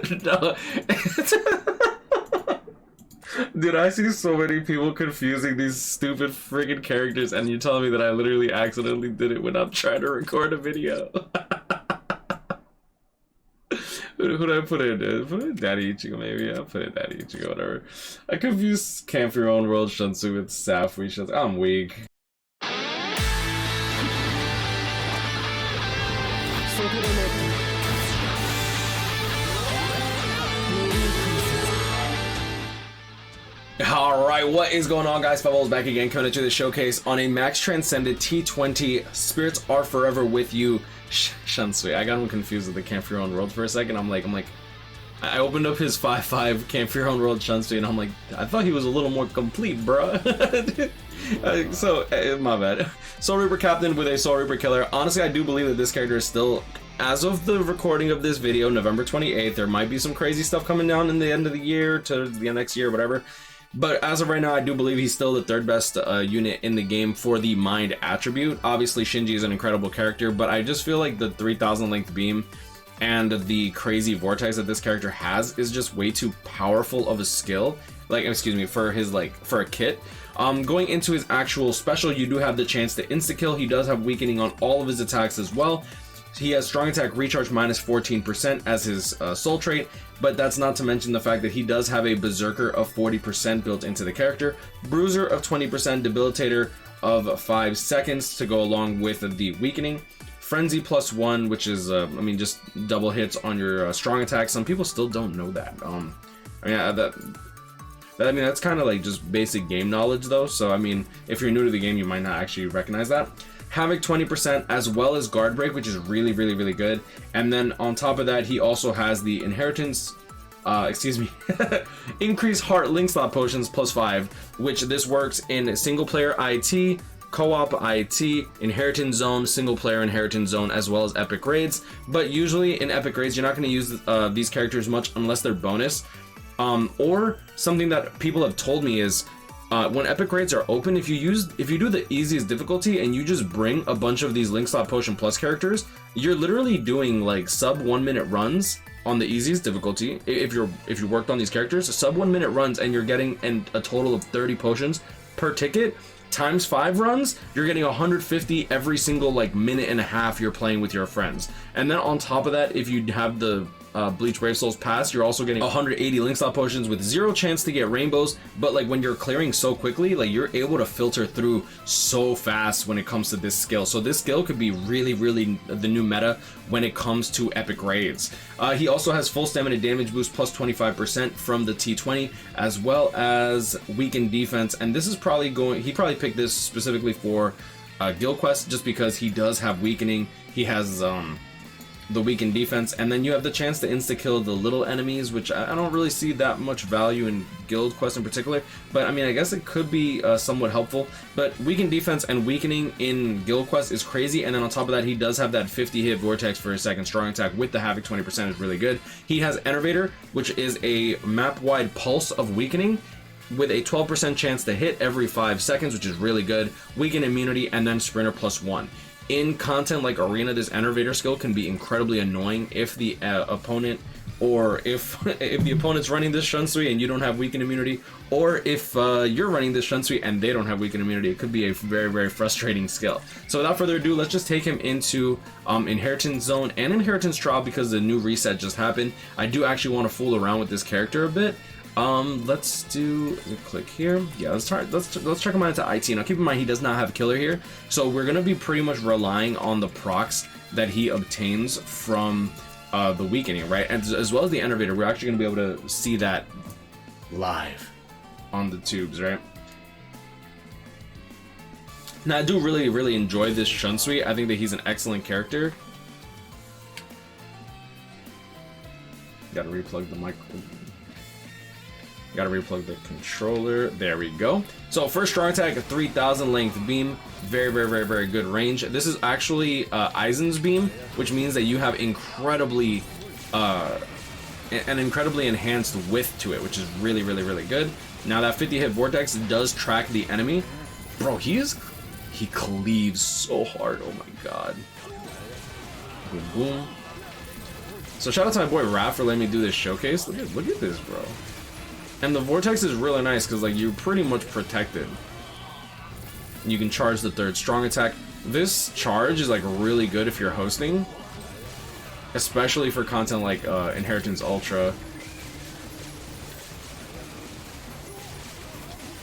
No. Dude, I see so many people confusing these stupid friggin' characters, and you're telling me that I literally accidentally did it when I'm trying to record a video. Who did I put in? Put in Daddy Ichigo, maybe? I'll put in Daddy Ichigo, whatever. I confused Camp Your Own World Shunsui with SAFWY Shunsui. I'm weak. Alright, what is going on, guys? SAFWY back again, coming to the showcase on a Max Transcended T20. Spirits are forever with you, Shunsui. I got him confused with the Camp Your Own World for a second. I'm like, I opened up his 5-5 Camp Your Own World Shunsui, and I'm like, I thought he was a little more complete, bruh. My bad. Soul Reaper Captain with a Soul Reaper Killer. Honestly, I do believe that this character is still, as of the recording of this video, November 28th, there might be some crazy stuff coming down in the end of the year to the next year, whatever. But as of right now, I do believe he's still the third best unit in the game for the mind attribute. Obviously, Shinji is an incredible character, but I just feel like the 3000 length beam and the crazy vortex that this character has is just way too powerful of a skill. Like, excuse me, for his, like, for a kit. Going into his actual special, you do have the chance to insta-kill. He does have weakening on all of his attacks as well. He has strong attack recharge minus 14% as his soul trait, but that's not to mention the fact that he does have a berserker of 40% built into the character, bruiser of 20%, debilitator of 5 seconds to go along with the weakening, frenzy +1, which is I mean, just double hits on your strong attack. Some people still don't know that. I mean, that's kind of like just basic game knowledge though, so I mean, if you're new to the game, you might not actually recognize that. Havoc 20%, as well as guard break, which is really good. And then on top of that, he also has the inheritance, increase heart link slot potions +5, which this works in single player IT, co-op IT, inheritance zone, single player inheritance zone, as well as epic raids. But usually in epic raids, you're not going to use these characters much unless they're bonus. Or something that people have told me is, when epic raids are open, if you do the easiest difficulty and you just bring a bunch of these link slot potion plus characters, you're literally doing like sub 1 minute runs on the easiest difficulty. If you worked on these characters, sub 1 minute runs, and you're getting a total of 30 potions per ticket. Times 5 runs, you're getting 150 every single like minute and a half you're playing with your friends. And then on top of that, if you have the Bleach Brave Souls pass, you're also getting 180 link slot potions with 0 chance to get rainbows. But like when you're clearing so quickly, like you're able to filter through so fast when it comes to this skill. So this skill could be really the new meta when it comes to epic raids. He also has full stamina damage boost +25% from the T20, as well as weakened defense. And this is probably he probably picked this specifically for Guild Quest, just because he does have weakening. He has the weakened defense, and then you have the chance to insta-kill the little enemies, which I don't really see that much value in Guild Quest in particular, but I mean, I guess it could be somewhat helpful. But weakened defense and weakening in Guild Quest is crazy, and then on top of that, he does have that 50 hit vortex for his second strong attack with the Havoc 20% is really good. He has Enervator, which is a map-wide pulse of weakening with a 12% chance to hit every 5 seconds, which is really good. Weaken immunity, and then Sprinter +1. In content like Arena, this Enervator skill can be incredibly annoying if the opponent, or if the opponent's running this Shunsui and you don't have weakened immunity, or if you're running this Shunsui and they don't have weakened immunity. It could be a very frustrating skill. So without further ado, let's just take him into Inheritance Zone and Inheritance Trial, because the new reset just happened. I do actually want to fool around with this character a bit. Let's click here. Yeah, let's check him out into IT. Now keep in mind, he does not have killer here, so we're gonna be pretty much relying on the procs that he obtains from the weakening, right? And as well as the Enervator, we're actually gonna be able to see that live on the tubes, right? Now I do really enjoy this Shunsui. I think that he's an excellent character. Gotta replug the mic. Gotta replug the controller. There we go. So first strong attack, a 3000 length beam, very good range. This is actually Aizen's beam, which means that you have an incredibly enhanced width to it, which is really good. Now that 50 hit vortex does track the enemy. Bro, he cleaves so hard. Oh my god. Boom boom. So shout out to my boy Raph for letting me do this showcase. Look at this, bro. And the vortex is really nice because like you're pretty much protected. You can charge the third strong attack. This charge is like really good if you're hosting, especially for content like Inheritance Ultra.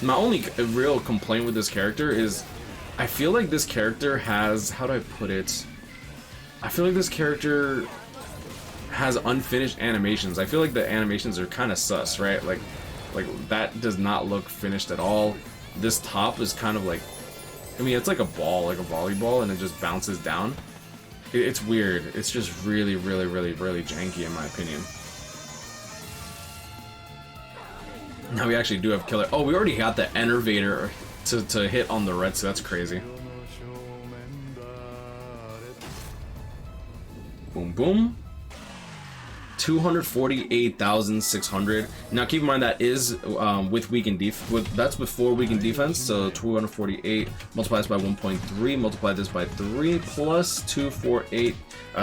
My only real complaint with this character is I feel like this character has, how do I put it? I feel like this character has unfinished animations. I feel like the animations are kind of sus, right? Like that does not look finished at all. This top is kind of like, I mean, it's like a ball, like a volleyball, and it just bounces down. It's weird. It's just really, really, really, really janky in my opinion. Now we actually do have killer. Oh, we already got the Enervator to hit on the red, so that's crazy. Boom, boom. 248,600. Now keep in mind that is with weakened that's before weakened defense. So 248 multiplies by 1.3, multiply this by 3 plus 248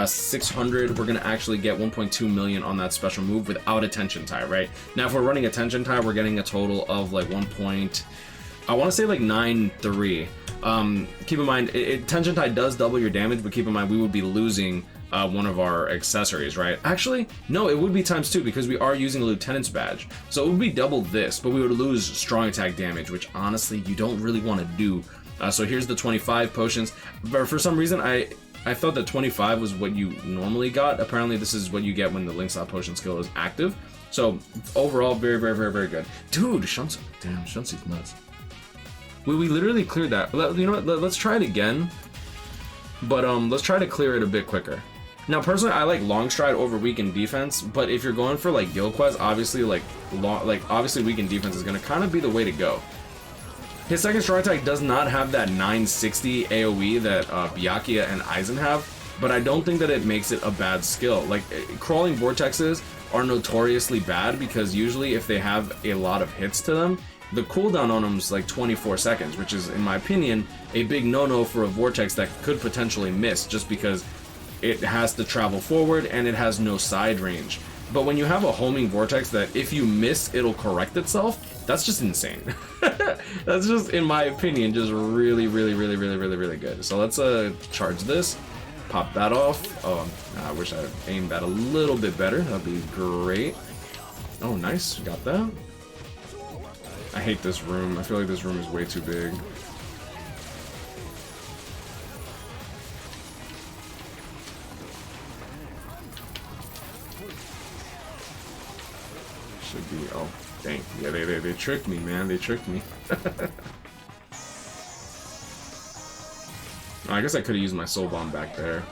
600. We're gonna actually get 1.2 million on that special move without attention tie, right? Now if we're running attention tie, we're getting a total of like I want to say like 9.3. Keep in mind, attention tie does double your damage, but keep in mind we would be losing one of our accessories, right? Actually, no, it would be ×2 because we are using a lieutenant's badge. So it would be double this, but we would lose strong attack damage, which honestly you don't really want to do. So here's the 25 potions. But for some reason, I thought that 25 was what you normally got. Apparently, this is what you get when the Link Slot potion skill is active. So overall, very, very, very, very good. Dude, Shunsui, damn, Shunsui's nuts. We literally cleared that. You know what? Let's try it again. But let's try to clear it a bit quicker. Now, personally, I like long stride over weakened defense, but if you're going for like guild quest, obviously obviously weakened defense is gonna kind of be the way to go. His second strong attack does not have that 960 AOE that Byakuya and Aizen have, but I don't think that it makes it a bad skill. Like crawling vortexes are notoriously bad because usually if they have a lot of hits to them, the cooldown on them is like 24 seconds, which is, in my opinion, a big no-no for a vortex that could potentially miss just because it has to travel forward and it has no side range. But when you have a homing vortex that if you miss, it'll correct itself, that's just insane. That's just, in my opinion, just really, really, really, really, really, really good. So let's charge this, pop that off. Oh, I wish I aimed that a little bit better. That'd be great. Oh, nice, got that. I hate this room. I feel like this room is way too big. Should be, oh, dang. Yeah, they tricked me, man. They tricked me. I guess I could have used my soul bomb back there.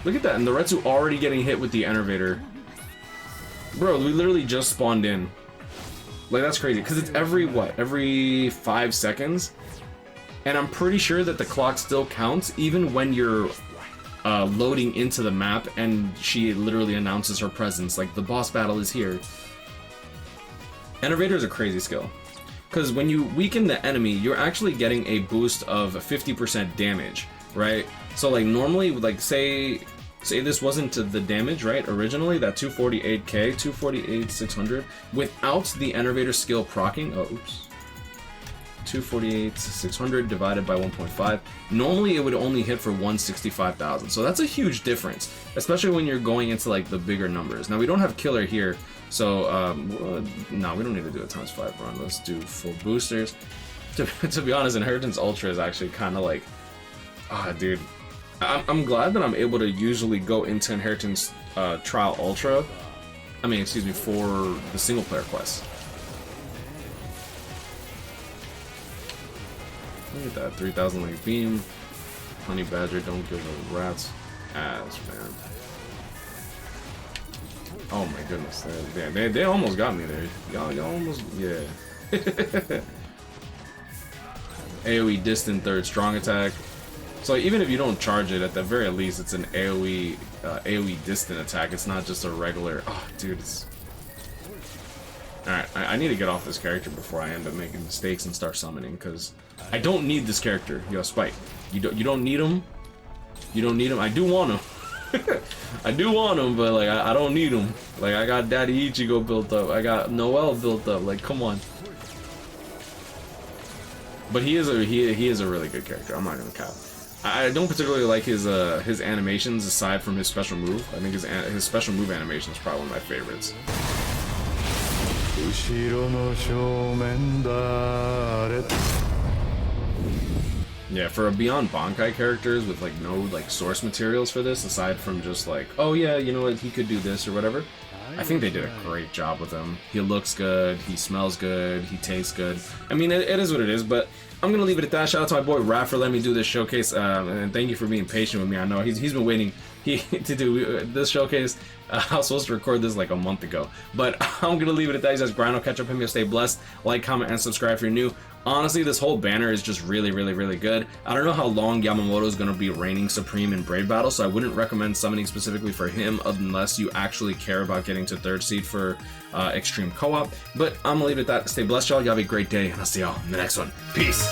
Look at that, and the Retsu already getting hit with the Enervator. Bro, we literally just spawned in. Like, that's crazy, because it's every 5 seconds? And I'm pretty sure that the clock still counts, even when you're loading into the map, and she literally announces her presence, like, the boss battle is here. Enervator is a crazy skill, because when you weaken the enemy, you're actually getting a boost of 50% damage, right? So, like, normally, like, say this wasn't the damage, right? Originally, that 248k, 248,600, without the Enervator skill proccing, oh, oops. 248,600 divided by 1.5. Normally, it would only hit for 165,000. So that's a huge difference, especially when you're going into like the bigger numbers. Now we don't have killer here, so no, we don't need to do a ×5 run. Let's do full boosters. To be honest, Inheritance Ultra is actually kind of like, dude. I'm glad that I'm able to usually go into Inheritance Trial Ultra. I mean, excuse me, for the single player quests. Look at that, 3,000 link beam. Honey Badger, don't give a rat's ass, man. Oh my goodness, they almost got me there. Y'all almost, yeah. AoE distant third strong attack. So even if you don't charge it, at the very least, it's an AoE distant attack. It's not just a regular. Oh, dude, it's. All right, I need to get off this character before I end up making mistakes and start summoning, because I don't need this character. Yo, Spike, you don't need him. You don't need him. I do want him. I do want him, but like I don't need him. Like I got Daddy Ichigo built up. I got Noel built up. Like come on. But he is a really good character. I'm not gonna cap. I don't particularly like his animations aside from his special move. I think his special move animation is probably one of my favorites. Yeah, for a Beyond Bankai characters with like no like source materials for this, aside from just like, oh yeah, you know what, he could do this or whatever. I think they did a great job with him. He looks good, he smells good, he tastes good. I mean, it is what it is, but I'm gonna leave it at that. Shout out to my boy Raph for letting me do this showcase, and thank you for being patient with me. I know he's been waiting to do this showcase. I was supposed to record this like a month ago, but I'm gonna leave it at that. You guys grind, I'll catch up with me. Stay blessed. Like, comment, and subscribe if you're new. Honestly, this whole banner is just really good. I don't know how long Yamamoto is going to be reigning supreme in Braid Battle, so I wouldn't recommend summoning specifically for him unless you actually care about getting to 3rd seed for Extreme Co-op. But I'm going to leave it at that. Stay blessed, y'all. Y'all have a great day, and I'll see y'all in the next one. Peace.